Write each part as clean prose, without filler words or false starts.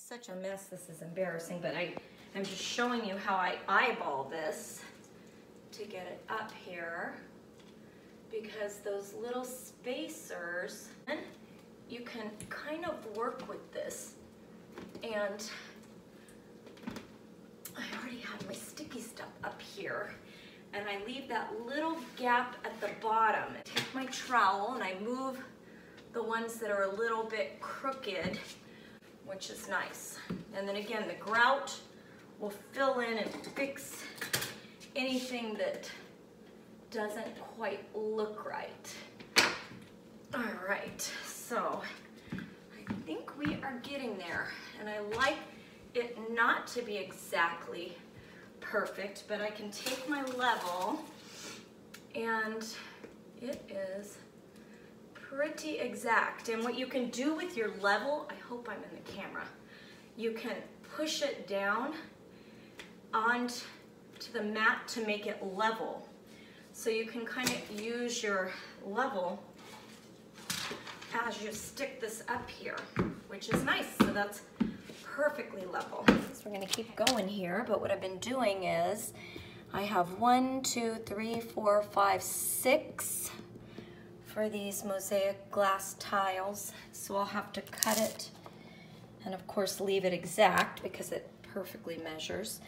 such a mess, this is embarrassing, but I'm just showing you how I eyeball this to get it up here, because those little spacers, you can kind of work with this. And I already have my sticky stuff up here, and I leave that little gap at the bottom. I take my trowel and I move the ones that are a little bit crooked, which is nice. And then again, the grout will fill in and fix anything that doesn't quite look right. All right, so I think we are getting there, and I like it not to be exactly perfect, but I can take my level and it is pretty exact. And what you can do with your level, I hope I'm in the camera, you can push it down onto the mat to make it level. So you can kind of use your level as you stick this up here, which is nice. So that's perfectly level. So we're gonna keep going here, but what I've been doing is I have 1, 2, 3, 4, 5, 6 for these mosaic glass tiles. So I'll have to cut it and of course leave it exact because it perfectly measures.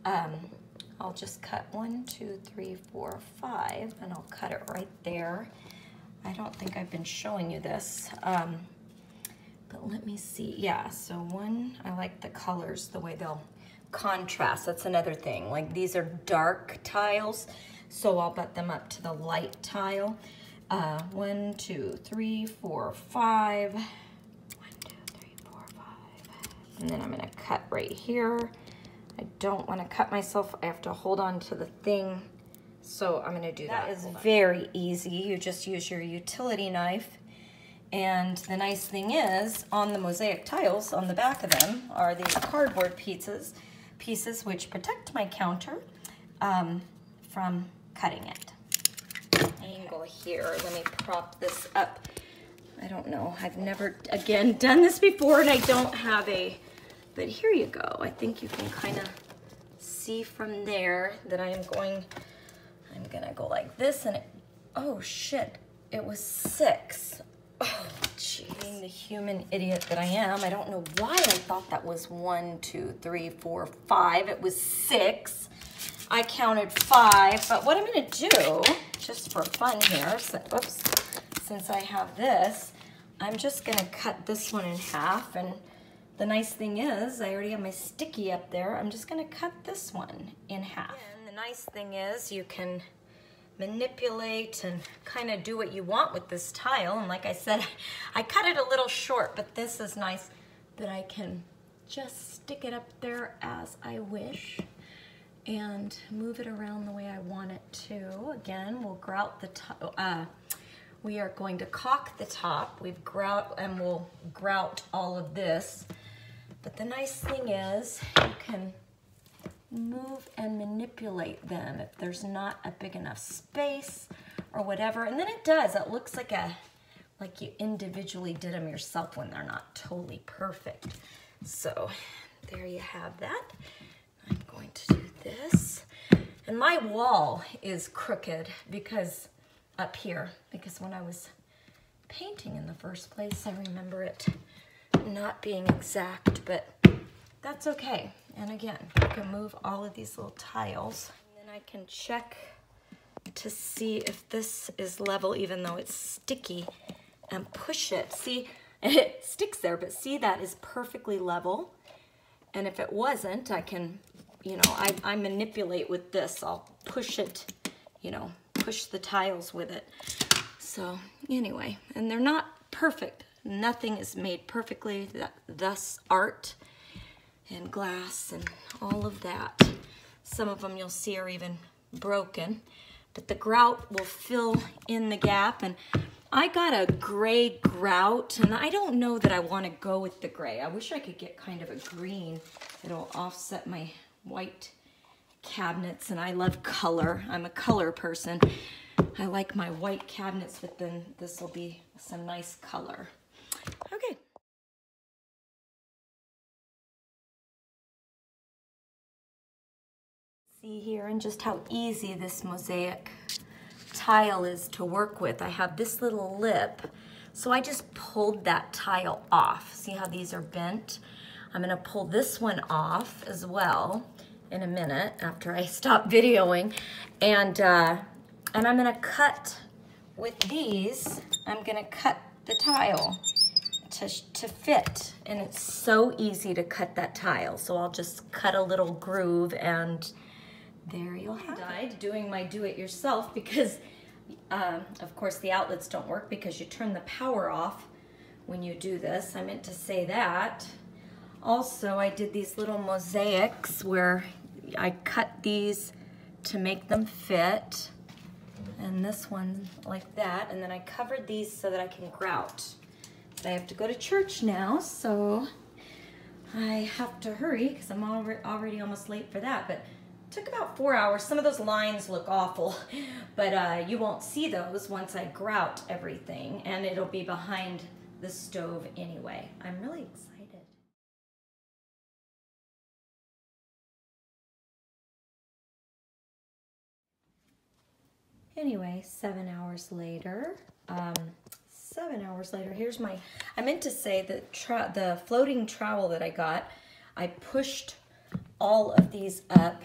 I'll just cut 1, 2, 3, 4, 5, and I'll cut it right there. I don't think I've been showing you this, but let me see. Yeah, so one, I like the colors, the way they'll contrast. That's another thing. Like these are dark tiles, so I'll butt them up to the light tile. 1, 2, 3, 4, 5. 1, 2, 3, 4, 5. And then I'm gonna cut right here. I don't want to cut myself. I have to hold on to the thing. So I'm going to do that. That is very easy. You just use your utility knife. And the nice thing is, on the mosaic tiles, on the back of them, are these cardboard pieces which protect my counter from cutting it. Angle here. Let me prop this up. I don't know. I've never, again, done this before, and I don't have a... But here you go. I think you can kind of see from there that I'm gonna go like this, and it, oh shit, it was 6. Oh, jeez. Being the human idiot that I am, I don't know why I thought that was 1, 2, 3, 4, 5. It was 6. I counted 5, but what I'm gonna do, just for fun here, since I have this, I'm just gonna cut this one in half, and the nice thing is, I already have my sticky up there. I'm just gonna cut this one in half. And the nice thing is you can manipulate and kind of do what you want with this tile. And like I said, I cut it a little short, but this is nice that I can just stick it up there as I wish and move it around the way I want it to. Again, we'll grout the top. We are going to caulk the top. We've grout, and we'll grout all of this. But the nice thing is you can move and manipulate them if there's not a big enough space or whatever. And then it does. It looks like you individually did them yourself when they're not totally perfect. So there you have that. I'm going to do this. And my wall is crooked because up here, because when I was painting in the first place, I remember it not being exact, but that's okay. And again, I can move all of these little tiles, and then I can check to see if this is level, even though it's sticky, and push it. See, it sticks there, but see, that is perfectly level. And if it wasn't, I can, you know, I manipulate with this. I'll push it, you know, push the tiles with it. So anyway, and they're not perfect. Nothing is made perfectly, thus art and glass and all of that. Some of them you'll see are even broken, but the grout will fill in the gap. And I got a gray grout, and I don't know that I want to go with the gray. I wish I could get kind of a green that'll offset my white cabinets, and I love color. I'm a color person. I like my white cabinets, but then this will be some nice color. Okay. See here, and just how easy this mosaic tile is to work with. I have this little lip, so I just pulled that tile off. See how these are bent? I'm gonna pull this one off as well in a minute after I stop videoing. And I'm gonna cut with these, I'm gonna cut the tile to fit. And it's so easy to cut that tile. So I'll just cut a little groove and there you'll have it. Doing my do-it-yourself because of course the outlets don't work because you turn the power off when you do this. I meant to say that. Also, I did these little mosaics where I cut these to make them fit. And this one like that. And then I covered these so that I can grout. But I have to go to church now, so I have to hurry because I'm already almost late for that. But took about 4 hours. Some of those lines look awful, but you won't see those once I grout everything, and it'll be behind the stove anyway. I'm really excited. Anyway, 7 hours later, 7 hours later, here's my, I meant to say that the floating trowel that I got, I pushed all of these up.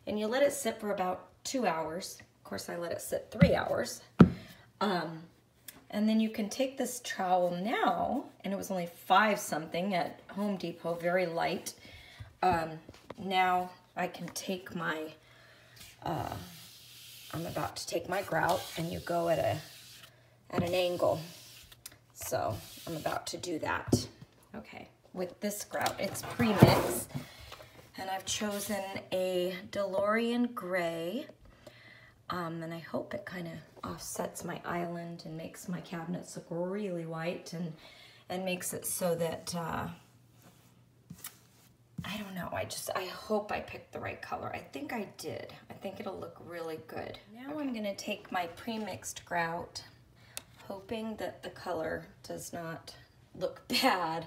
And you let it sit for about 2 hours. Of course, I let it sit 3 hours. And then you can take this trowel now, and it was only 5 something at Home Depot, very light. Now I can take my, I'm about to take my grout, and you go at an angle. So I'm about to do that. Okay, with this grout, it's pre-mixed. And I've chosen a DeLorean gray, and I hope it kind of offsets my island and makes my cabinets look really white and makes it so that, I don't know, I hope I picked the right color. I think I did. I think it'll look really good. Now I'm gonna take my pre-mixed grout, hoping that the color does not look bad,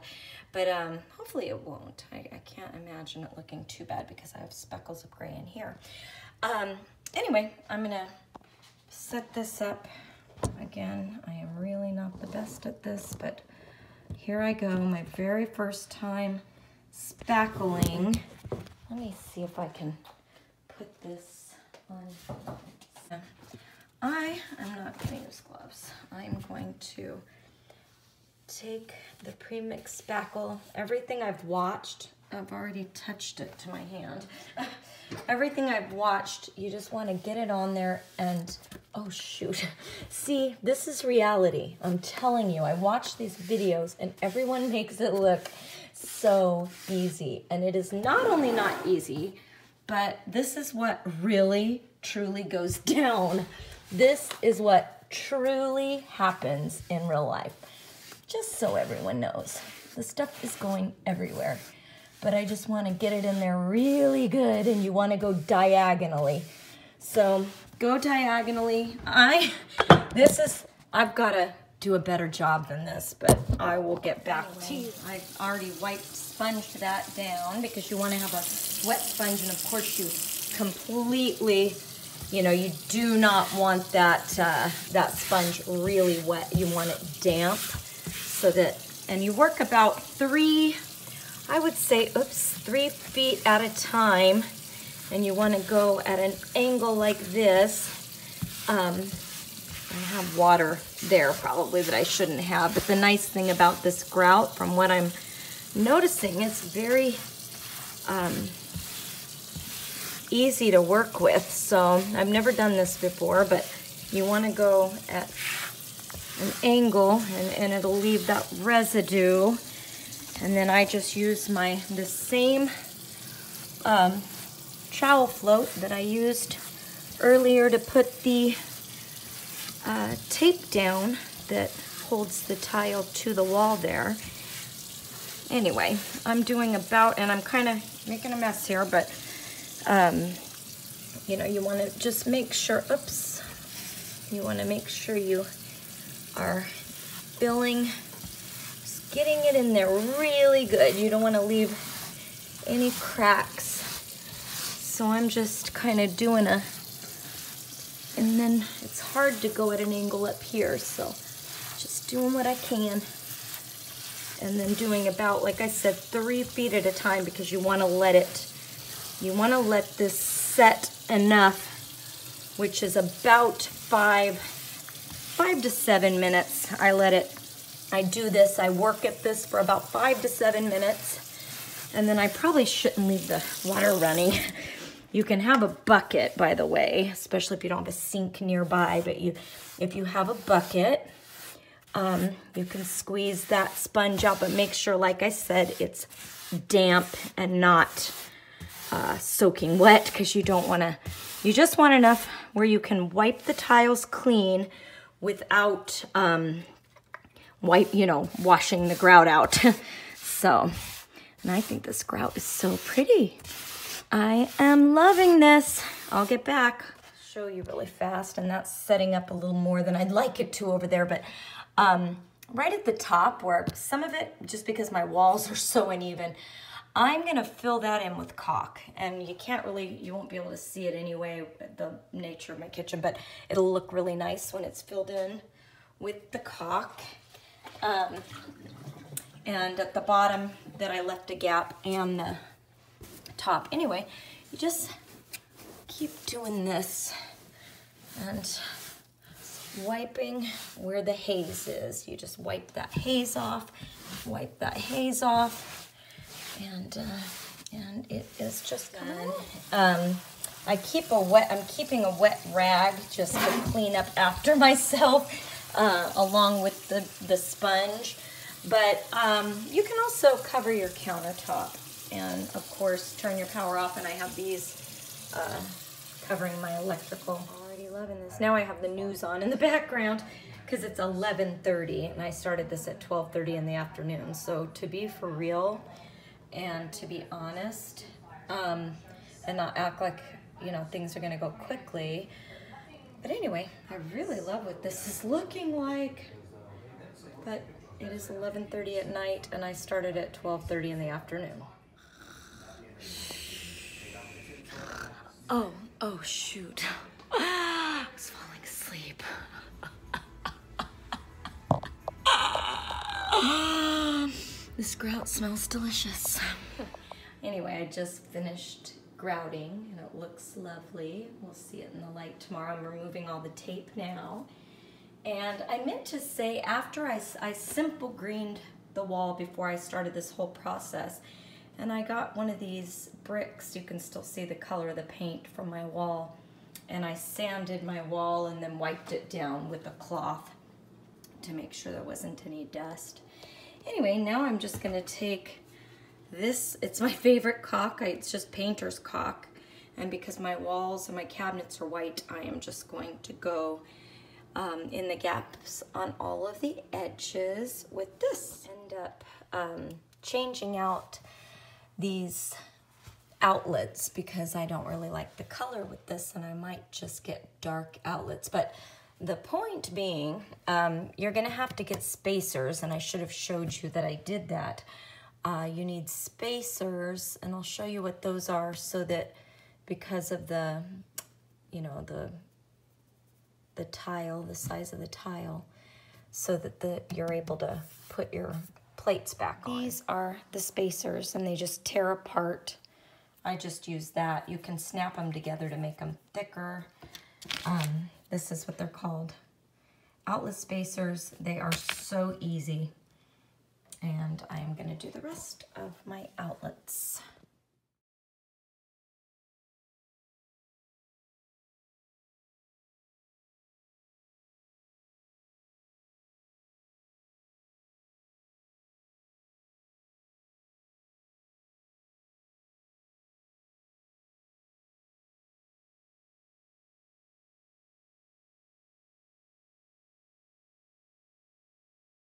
but hopefully it won't. I can't imagine it looking too bad because I have speckles of gray in here. Anyway, I'm gonna set this up. Again, I am really not the best at this, but here I go, my very first time spackling. Let me see if I can put this on. I am not gonna use gloves. I'm going to take the pre-mixed spackle. Everything I've watched, I've already touched it to my hand. Everything I've watched, you just want to get it on there and, oh shoot. See, this is reality. I'm telling you, I watch these videos and everyone makes it look so easy. And it is not only not easy, but this is what really, truly goes down. This is what truly happens in real life. Just so everyone knows. The stuff is going everywhere. But I just want to get it in there really good, and you want to go diagonally. So go diagonally. I've got to do a better job than this, but I will get back to you. I've already sponged that down because you want to have a wet sponge, and of course you completely, you know, you do not want that, that sponge really wet. You want it damp. So that, and you work about 3 feet at a time, and you want to go at an angle like this. I have water there probably that I shouldn't have, but the nice thing about this grout, from what I'm noticing, it's very easy to work with. So I've never done this before, but you want to go at an angle, and it'll leave that residue. And then I just use the same trowel float that I used earlier to put the tape down that holds the tile to the wall there. Anyway, I'm doing about, and I'm kind of making a mess here, but you know, you want to just make sure, oops, you want to make sure you are filling, just getting it in there really good. You don't want to leave any cracks. So I'm just kind of doing and then it's hard to go at an angle up here, so just doing what I can. And then doing about, like I said, 3 feet at a time, because you want to let this set enough, which is about 5 to 7 minutes. I do this, I work at this for about 5 to 7 minutes. And then I probably shouldn't leave the water running. You can have a bucket, by the way, especially if you don't have a sink nearby, but if you have a bucket, you can squeeze that sponge out, but make sure, like I said, it's damp and not soaking wet, because you just want enough where you can wipe the tiles clean without washing the grout out. So, and I think this grout is so pretty. I am loving this. I'll get back, show you really fast, and that's setting up a little more than I'd like it to over there, but right at the top, where some of it, just because my walls are so uneven, I'm gonna fill that in with caulk. And you won't be able to see it anyway, the nature of my kitchen, but it'll look really nice when it's filled in with the caulk. And at the bottom that I left a gap, and the top. Anyway, you just keep doing this and wiping where the haze is. You just wipe that haze off, and it is just done. I'm keeping a wet rag just to clean up after myself, along with the sponge. But you can also cover your countertop, and of course turn your power off, and I have these covering my electrical. Already loving this. Now I have the news on in the background because it's 11:30 and I started this at 12:30 in the afternoon. So to be for real and to be honest, and not act like, things are gonna go quickly. But anyway, I really love what this is looking like. But it is 11:30 at night and I started at 12:30 in the afternoon. Oh shoot. I was falling asleep. This grout smells delicious. Anyway, I just finished grouting and it looks lovely. We'll see it in the light tomorrow. I'm removing all the tape now. And I meant to say, after I simple greened the wall before I started this whole process, and I got one of these bricks, you can still see the color of the paint from my wall, and I sanded my wall and then wiped it down with a cloth to make sure there wasn't any dust. Anyway, now I'm just gonna take this, it's my favorite caulk, it's just painter's caulk, and because my walls and my cabinets are white, I am just going to go in the gaps on all of the edges with this. End up changing out these outlets because I don't really like the color with this, and I might just get dark outlets. But the point being, you're gonna have to get spacers, and I should have showed you that I did that. You need spacers, and I'll show you what those are, so that because of the, the tile, the size of the tile, so that you're able to put your plates back on. These are the spacers, and they just tear apart. I just use that. You can snap them together to make them thicker. This is what they're called, outlet spacers. They are so easy. And I am gonna do the rest of my outlets.